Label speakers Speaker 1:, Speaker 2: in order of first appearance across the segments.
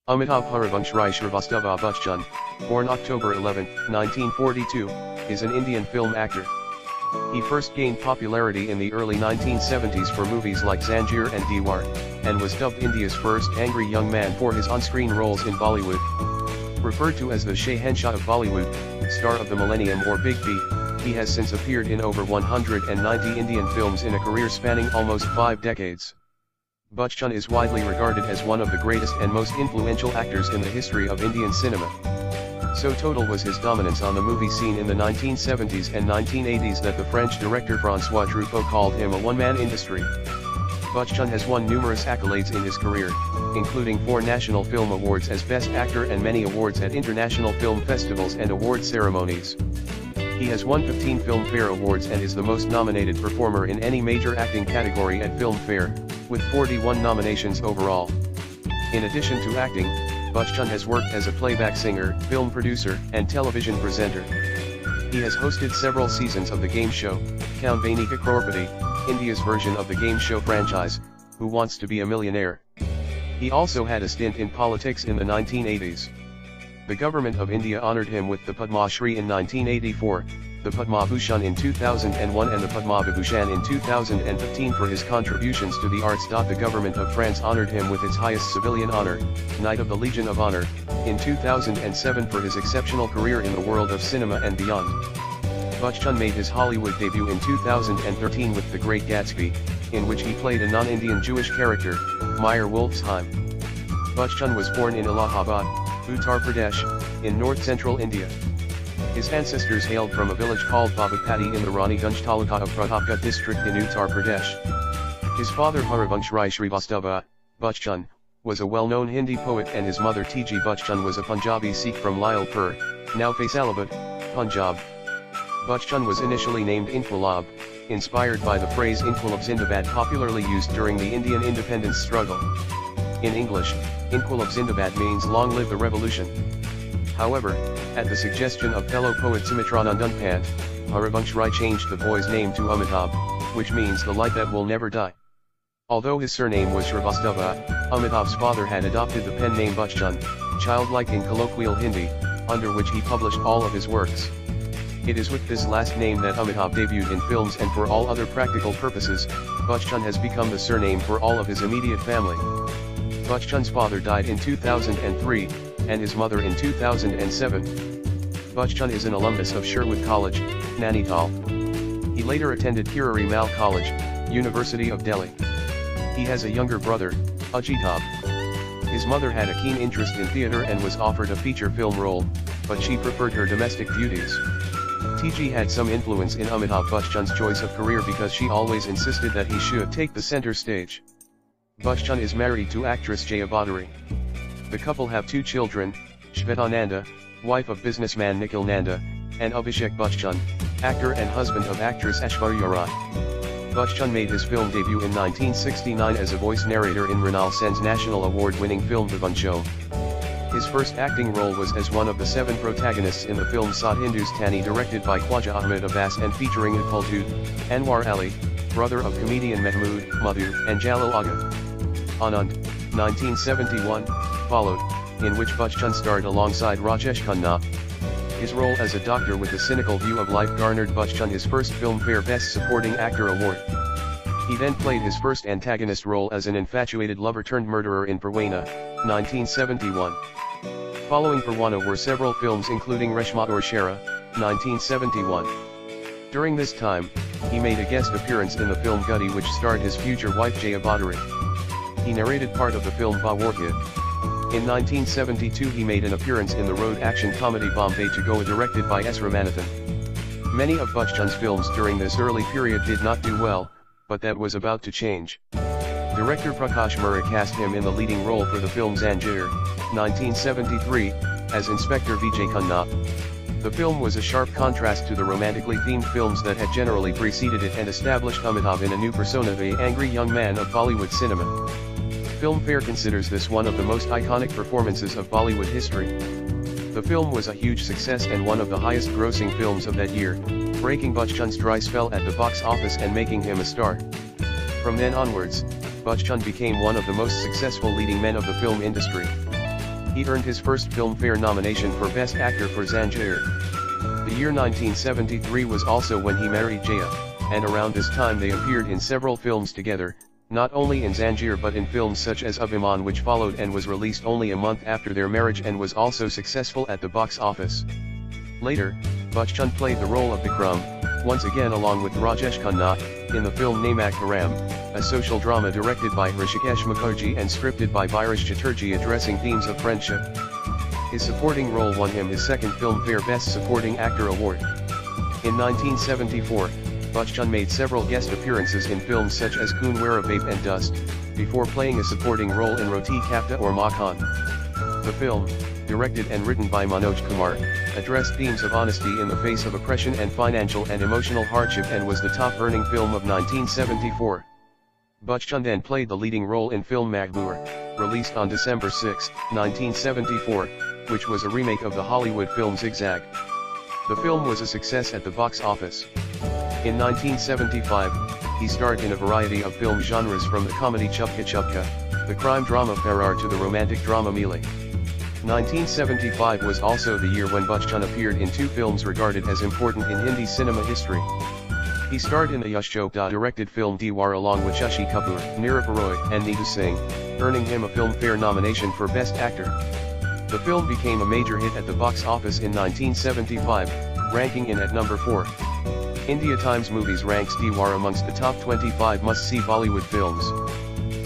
Speaker 1: Amitabh Harivansh Rai Shrivastava Bachchan, born October 11, 1942, is an Indian film actor. He first gained popularity in the early 1970s for movies like Zanjeer and Diwar, and was dubbed India's first angry young man for his on-screen roles in Bollywood. Referred to as the Shahenshah of Bollywood, star of the millennium or Big B, he has since appeared in over 190 Indian films in a career spanning almost 5 decades. Bachchan is widely regarded as one of the greatest and most influential actors in the history of Indian cinema. So total was his dominance on the movie scene in the 1970s and 1980s that the French director François Truffaut called him a one-man industry. Bachchan has won numerous accolades in his career, including 4 National Film Awards as Best Actor and many awards at international film festivals and award ceremonies. He has won 15 Filmfare Awards and is the most nominated performer in any major acting category at Filmfare, with 41 nominations overall. In addition to acting, Bachchan has worked as a playback singer, film producer, and television presenter. He has hosted several seasons of the game show, Kaun Bane Ka Crorepati, India's version of the game show franchise, Who Wants to Be a Millionaire. He also had a stint in politics in the 1980s. The government of India honored him with the Padma Shri in 1984, the Padma Bhushan in 2001 and the Padma Vibhushan in 2015 for his contributions to the arts. The government of France honored him with its highest civilian honor, Knight of the Legion of Honor, in 2007 for his exceptional career in the world of cinema and beyond. Bachchan made his Hollywood debut in 2013 with The Great Gatsby, in which he played a non-Indian Jewish character, Meyer Wolfsheim. Bachchan was born in Allahabad, Uttar Pradesh, in north-central India. His ancestors hailed from a village called Babapati in the Raniganj Taluka of Pratapgarh district in Uttar Pradesh. His father Harivansh Rai Srivastava, Bachchan, was a well-known Hindi poet and his mother T.G. Bachchan was a Punjabi Sikh from Lyalpur, now Faisalabad, Punjab. Bachchan was initially named Inquilab, inspired by the phrase Inquilab Zindabad popularly used during the Indian independence struggle. In English, Inquilab Zindabad means long live the revolution. However, at the suggestion of fellow poet Sumitranandan Pant, Harivansh Rai changed the boy's name to Amitabh, which means the light that will never die. Although his surname was Srivastava, Amitabh's father had adopted the pen name Bachchan, childlike in colloquial Hindi, under which he published all of his works. It is with this last name that Amitabh debuted in films, and for all other practical purposes, Bachchan has become the surname for all of his immediate family. Bachchan's father died in 2003, and his mother in 2007. Bachchan is an alumnus of Sherwood College, Nainital. He later attended Kirari Mal College, University of Delhi. He has a younger brother, Ajitabh. His mother had a keen interest in theatre and was offered a feature film role, but she preferred her domestic duties. TG had some influence in Amitabh Bachchan's choice of career because she always insisted that he should take the center stage. Bachchan is married to actress Jaya Bhattari. The couple have 2 children, Shweta Nanda, wife of businessman Nikhil Nanda, and Abhishek Bachchan, actor and husband of actress Aishwarya Rai. Bachchan made his film debut in 1969 as a voice narrator in Mrinal Sen's national award-winning film Vivancho. His first acting role was as one of the 7 protagonists in the film Saat Hindustani directed by Khwaja Ahmed Abbas and featuring Iqbal Anwar Ali, brother of comedian Mahmood, Madhu, and Jalal Agha. Anand, 1971, followed, in which Bachchan starred alongside Rajesh Khanna. His role as a doctor with a cynical view of life garnered Bachchan his first Filmfare Best Supporting Actor award. He then played his first antagonist role as an infatuated lover-turned-murderer in Parwana, 1971. Following Parwana were several films including Reshma Aur Shera, 1971. During this time, he made a guest appearance in the film Guddi, which starred his future wife Jaya Bhattari. He narrated part of the film Bawarkid. In 1972 he made an appearance in the road action comedy Bombay to Goa directed by S. Ramanathan. Many of Bachchan's films during this early period did not do well, but that was about to change. Director Prakash Murray cast him in the leading role for the film Zanjeer, 1973, as Inspector Vijay Khanna. The film was a sharp contrast to the romantically themed films that had generally preceded it and established Amitabh in a new persona of an angry young man of Bollywood cinema. Filmfare considers this one of the most iconic performances of Bollywood history. The film was a huge success and one of the highest grossing films of that year, breaking Bachchan's dry spell at the box office and making him a star. From then onwards, Bachchan became one of the most successful leading men of the film industry. He earned his first Filmfare nomination for Best Actor for Zanjeer. The year 1973 was also when he married Jaya, and around this time they appeared in several films together, not only in Zanjeer but in films such as Abhiman, which followed and was released only a month after their marriage and was also successful at the box office. Later, Bachchan played the role of Vikram, once again along with Rajesh Khanna, in the film Namak Haram, a social drama directed by Hrishikesh Mukherjee and scripted by Bhairash Chatterjee addressing themes of friendship. His supporting role won him his second Filmfare Best Supporting Actor award. In 1974, Bachchan made several guest appearances in films such as Khoon Wera Bape and Dust, before playing a supporting role in Roti Kapta or Makhan. The film, directed and written by Manoj Kumar, addressed themes of honesty in the face of oppression and financial and emotional hardship and was the top-earning film of 1974. Bachchan then played the leading role in film Makbur, released on December 6, 1974, which was a remake of the Hollywood film Zigzag. The film was a success at the box office. In 1975, he starred in a variety of film genres from the comedy Chupka Chupka, the crime drama Ferrar to the romantic drama Meeli. 1975 was also the year when Bachchan appeared in two films regarded as important in Hindi cinema history. He starred in the Yash Chopra-directed film Diwar along with Shashi Kapoor, Nirav Roy, and Neetu Singh, earning him a Filmfare nomination for Best Actor. The film became a major hit at the box office in 1975, ranking in at number 4. India Times Movies ranks Diwar amongst the top 25 must-see Bollywood films.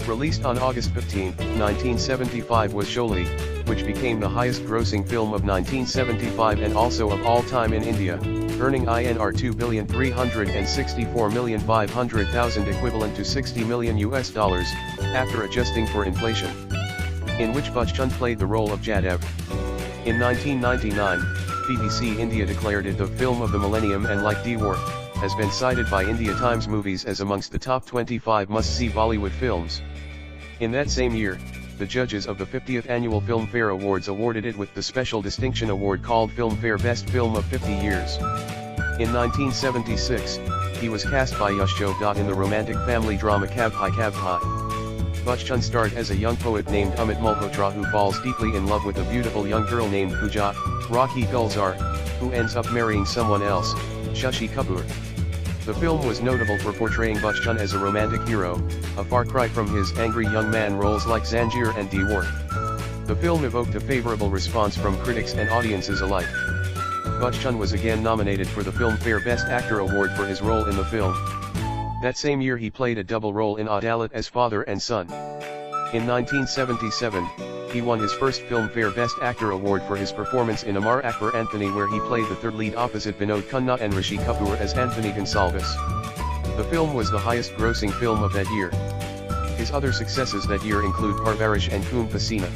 Speaker 1: Released on August 15, 1975 was Sholay, which became the highest-grossing film of 1975 and also of all time in India, earning INR 2,364,500,000 equivalent to $60 million after adjusting for inflation, in which Bachchan played the role of Jadav. In 1999, BBC India declared it the film of the millennium and like Diwar, has been cited by India Times Movies as amongst the top 25 must-see Bollywood films. In that same year, the judges of the 50th Annual Filmfare Awards awarded it with the special distinction award called Filmfare Best Film of 50 Years. In 1976, he was cast by Yash Chopra in the romantic family drama Kabhi Kabhi. Bachchan starred as a young poet named Amit Malhotra who falls deeply in love with a beautiful young girl named Pooja, Rakhi Gulzar, who ends up marrying someone else, Shashi Kapoor. The film was notable for portraying Bachchan as a romantic hero, a far cry from his angry young man roles like Zanjeer and Diwar. The film evoked a favorable response from critics and audiences alike. Bachchan was again nominated for the Filmfare Best Actor award for his role in the film. That same year he played a double role in Adalat as father and son. In 1977, he won his first Filmfare Best Actor award for his performance in Amar Akbar Anthony, where he played the third lead opposite Vinod Khanna and Rishi Kapoor as Anthony Gonsalves. The film was the highest-grossing film of that year. His other successes that year include Parvarish and Khoon Pasina.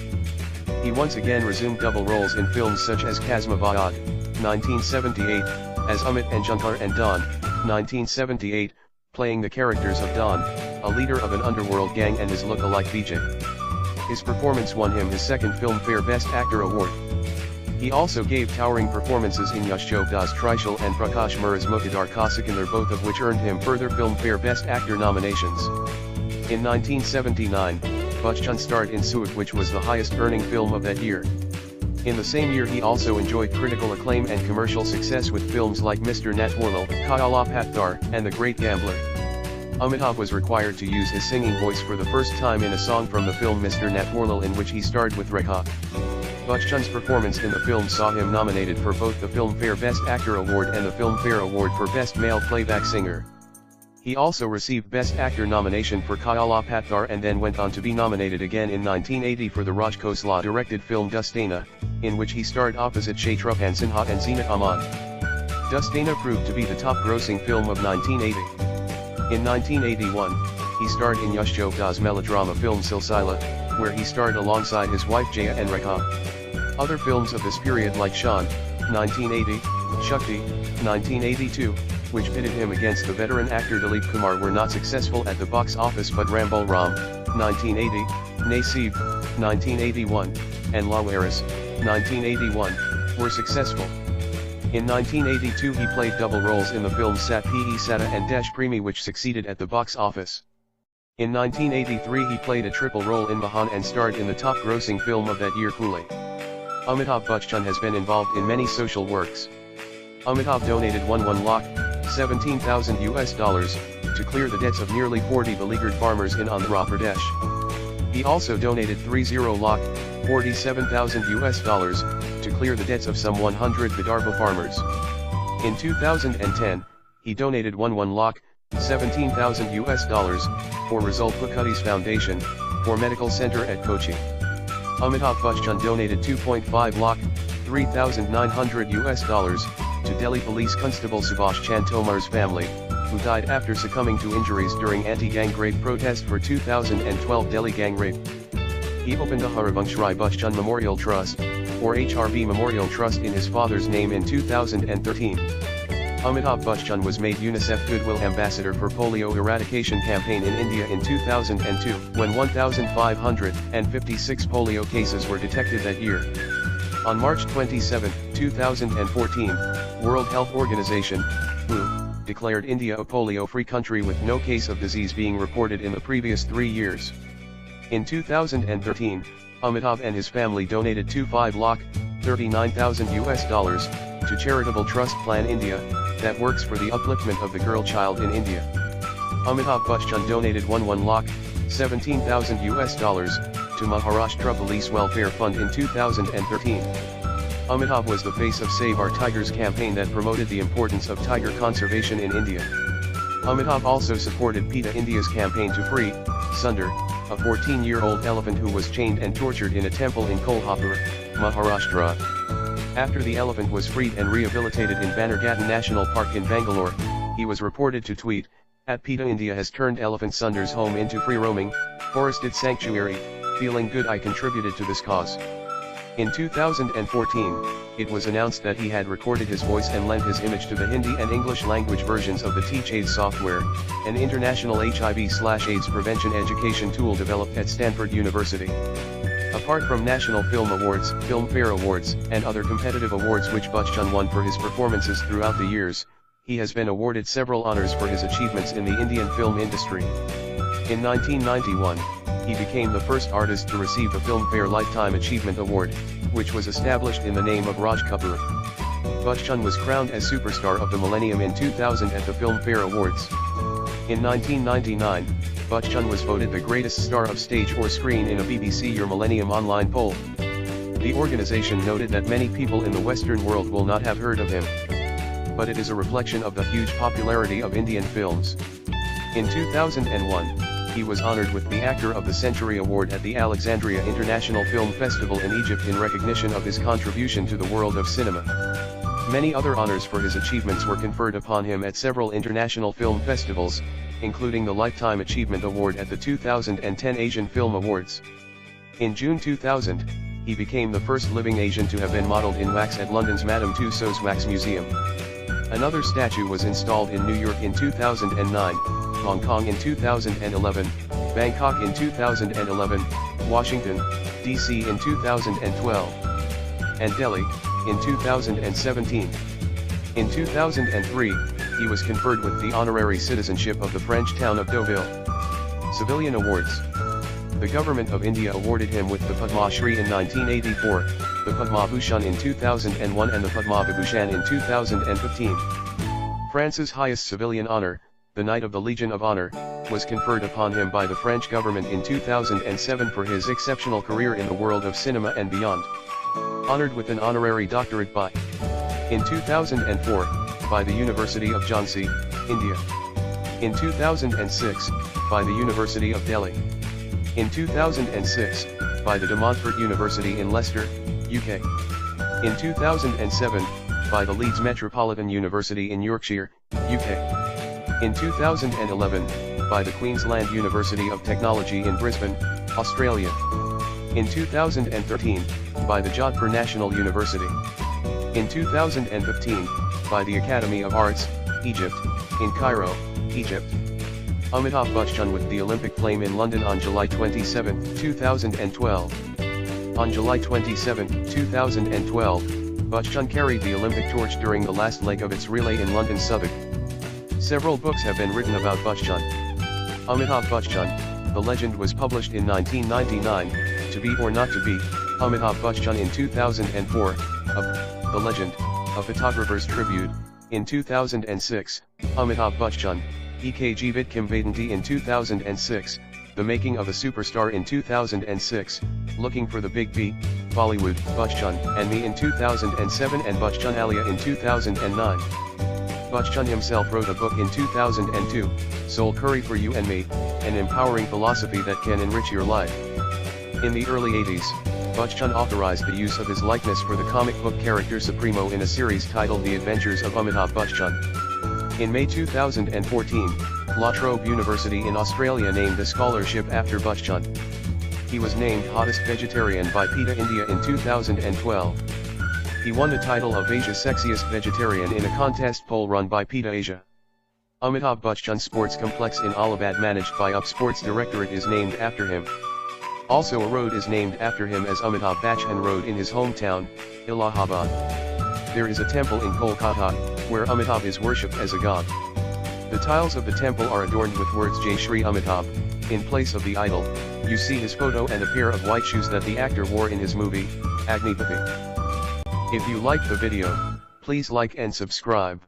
Speaker 1: He once again resumed double roles in films such as Kazmavayad, 1978, as Amit and Junkar and Don, 1978, playing the characters of Don, a leader of an underworld gang, and his look-alike Vijay. His performance won him his second Filmfare Best Actor award. He also gave towering performances in Yash Chopra's Trishul and Prakash Mehra's Mukadar Ka Sikandar, both of which earned him further Filmfare Best Actor nominations. In 1979, Bachchan starred in Soot, which was the highest-earning film of that year. In the same year he also enjoyed critical acclaim and commercial success with films like Mr. Natwarlal, Kayala Patthar, and The Great Gambler. Amitabh was required to use his singing voice for the first time in a song from the film Mr. Natwarlal, in which he starred with Rekha. Bachchan's performance in the film saw him nominated for both the Filmfare Best Actor Award and the Filmfare Award for Best Male Playback Singer. He also received Best Actor nomination for Kayala Patthar and then went on to be nominated again in 1980 for the Raj Khosla-directed film Dustana, in which he starred opposite Shatrughan Sinha and Zeenat Aman. Dustana proved to be the top-grossing film of 1980. In 1981, he starred in Yash Chopra's melodrama film Silsila, where he starred alongside his wife Jaya and Rekha. Other films of this period like Shan, 1980, Shakti, 1982, which pitted him against the veteran actor Dilip Kumar, were not successful at the box office, but Rambol Ram, 1980, Naseeb, 1981, and Lawaris, 1981, were successful. In 1982 he played double roles in the films Sat Pe Sata and Desh Premi, which succeeded at the box office. In 1983 he played a triple role in Mahan and starred in the top-grossing film of that year, Pule. Amitabh Bachchan has been involved in many social works. Amitabh donated 1 lakh, 17,000 US dollars, to clear the debts of nearly 40 beleaguered farmers in Andhra Pradesh. He also donated 30 lakh, 47,000 US dollars, to clear the debts of some 100 Vidarbha farmers. In 2010, he donated 1 lakh, 17,000 US dollars, for Razul Pukutti's Foundation, for Medical Center at Kochi. Amitabh Bachchan donated 2.5 lakh, 3,900 US dollars, to Delhi Police Constable Subhash Chand Tomar's family, who died after succumbing to injuries during anti-gang rape protest for 2012 Delhi gang rape. He opened the Harivansh Rai Bachchan Memorial Trust, or HRB Memorial Trust in his father's name in 2013. Amitabh Bachchan was made UNICEF Goodwill Ambassador for Polio Eradication Campaign in India in 2002, when 1,556 polio cases were detected that year. On March 27, 2014, World Health Organization, WHO, declared India a polio-free country with no case of disease being reported in the previous 3 years. In 2013, Amitabh and his family donated 25 lakh, 39,000 US dollars, to charitable trust Plan India, that works for the upliftment of the girl child in India. Amitabh Bachchan donated 1 lakh, 17,000 US dollars, to Maharashtra Police Welfare Fund in 2013. Amitabh was the face of Save Our Tigers campaign that promoted the importance of tiger conservation in India. Amitabh also supported PETA India's campaign to free Sundar, a 14-year-old elephant who was chained and tortured in a temple in Kolhapur, Maharashtra. After the elephant was freed and rehabilitated in Bannerghatta National Park in Bangalore, he was reported to tweet, "PETA India has turned elephant Sundar's home into free-roaming, forested sanctuary, feeling good I contributed to this cause." In 2014, it was announced that he had recorded his voice and lent his image to the Hindi and English language versions of the TeachAID software, an international HIV/AIDS prevention education tool developed at Stanford University. Apart from National Film Awards, Filmfare Awards, and other competitive awards which Bachchan won for his performances throughout the years, he has been awarded several honors for his achievements in the Indian film industry. In 1991, he became the first artist to receive the Filmfare Lifetime Achievement Award, which was established in the name of Raj Kapoor. Bachchan was crowned as Superstar of the Millennium in 2000 at the Filmfare Awards. In 1999, Bachchan was voted the greatest star of stage or screen in a BBC Your Millennium online poll. The organization noted that many people in the Western world will not have heard of him, but it is a reflection of the huge popularity of Indian films. In 2001, he was honored with the Actor of the Century Award at the Alexandria International Film Festival in Egypt in recognition of his contribution to the world of cinema. Many other honors for his achievements were conferred upon him at several international film festivals, including the Lifetime Achievement Award at the 2010 Asian Film Awards. In June 2000, he became the first living Asian to have been modeled in wax at London's Madame Tussauds Wax Museum. Another statue was installed in New York in 2009, Hong Kong in 2011, Bangkok in 2011, Washington, D.C. in 2012, and Delhi, in 2017. In 2003, he was conferred with the honorary citizenship of the French town of Deauville. Civilian awards. The Government of India awarded him with the Padma Shri in 1984, the Padma Bhushan in 2001 and the Padma Vibhushan in 2015. France's highest civilian honor, the Knight of the Legion of Honor, was conferred upon him by the French government in 2007 for his exceptional career in the world of cinema and beyond. Honored with an honorary doctorate by, in 2004, by the University of Jhansi, India. In 2006, by the University of Delhi. In 2006, by the De Montfort University in Leicester, UK. In 2007, by the Leeds Metropolitan University in Yorkshire, UK. In 2011, by the Queensland University of Technology in Brisbane, Australia. In 2013, by the Jodhpur National University. In 2015, by the Academy of Arts, Egypt, in Cairo, Egypt. Amitabh Bachchan with the Olympic flame in London on July 27, 2012. On July 27, 2012, Bachchan carried the Olympic torch during the last leg of its relay in London Southwark. Several books have been written about Bachchan. Amitabh Bachchan, The Legend was published in 1999, To Be or Not to Be. Amitabh Bachchan in 2004, The Legend, A Photographer's Tribute, in 2006, Amitabh Bachchan, Ek Jeevit Kimbaidanti in 2006, The Making of a Superstar in 2006, Looking for the Big B, Bollywood, Bachchan and Me in 2007 and Bachchan Alia in 2009. Bachchan himself wrote a book in 2002, Soul Curry for You and Me, an empowering philosophy that can enrich your life. In the early 80s, Bachchan authorized the use of his likeness for the comic book character Supremo in a series titled The Adventures of Amitabh Bachchan. In May 2014, La Trobe University in Australia named a scholarship after Bachchan. He was named Hottest Vegetarian by PETA India in 2012. He won the title of Asia's Sexiest Vegetarian in a contest poll run by PETA Asia. Amitabh Bachchan Sports Complex in Allahabad managed by UP Sports Directorate is named after him. Also a road is named after him as Amitabh Bachchan Road in his hometown, Allahabad. There is a temple in Kolkata, where Amitabh is worshipped as a god. The tiles of the temple are adorned with words Jai Shri Amitabh. In place of the idol, you see his photo and a pair of white shoes that the actor wore in his movie, Agnipathi. If you liked the video, please like and subscribe.